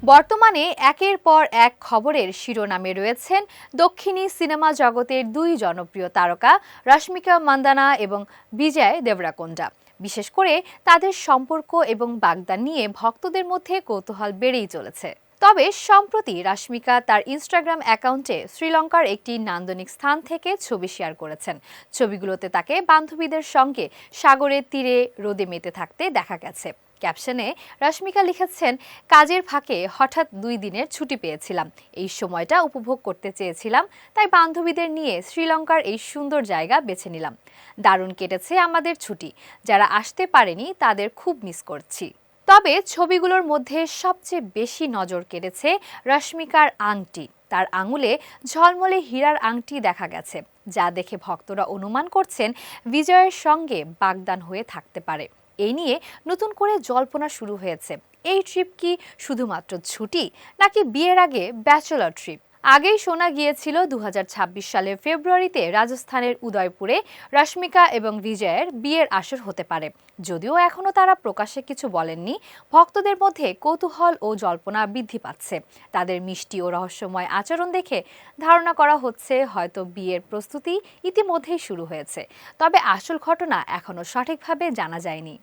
বর্তমানে একের পর এক খবরের শিরোনামে রয়েছেন দক্ষিণী সিনেমা জগতের দুই জনপ্রিয় তারকা রশ্মিকা মান্দানা এবং বিজয় দেবরাকোন্ডা। বিশেষ করে তাদের সম্পর্ক এবং বাগদান নিয়ে ভক্তদের মধ্যে কৌতূহল বেড়েই চলেছে। তবে সম্প্রতি রশ্মিকা তার ইনস্টাগ্রাম অ্যাকাউন্টে শ্রীলঙ্কার একটি নান্দনিক স্থান থেকে ছবি শেয়ার করেছেন। ছবিগুলোতে তাকে বান্ধবীদের সঙ্গে সাগরের তীরে রোদে মেতে থাকতে দেখা গেছে। ক্যাপশনে রশ্মিকা লিখেছেন, কাজের ফাঁকে হঠাৎ 2 দিনের ছুটি পেয়েছিলাম, এই সময়টা উপভোগ করতে চেয়েছিলাম, তাই বান্ধবীদের নিয়ে শ্রীলঙ্কার এই সুন্দর জায়গা বেছে নিলাম। দারুণ কেটেছে আমাদের ছুটি, যারা আসতে পারেনি তাদের খুব মিস করছি। তবে ছবিগুলোর মধ্যে সবচেয়ে বেশি নজর কেড়েছে রশ্মিকার আংটি। তার আঙুলে ঝলমলে হীরার আংটি দেখা গেছে, যা দেখে ভক্তরা অনুমান করছেন বিজয়ের সঙ্গে বাগদান হয়ে থাকতে পারে। এই নিয়ে নতুন করে জল্পনা শুরু হয়েছে। এই ট্রিপ কি শুধুমাত্র ছুটি, নাকি বিয়ের আগে ব্যাচেলর ট্রিপ? আগেই শোনা গিয়েছিল 2026 সালের ফেব্রুয়ারিতে রাজস্থানের উদয়পুরে রশ্মিকা এবং বিজয়ের বিয়ের আসর হতে পারে। যদিও এখনও তারা প্রকাশ্যে কিছু বলেননি, ভক্তদের মধ্যে কৌতূহল ও জল্পনা বৃদ্ধি পাচ্ছে। তাদের মিষ্টি ও রহস্যময় আচরণ দেখে ধারণা করা হচ্ছে হয়তো বিয়ের প্রস্তুতি ইতিমধ্যেই শুরু হয়েছে। তবে আসল ঘটনা এখনও সঠিকভাবে জানা যায়নি।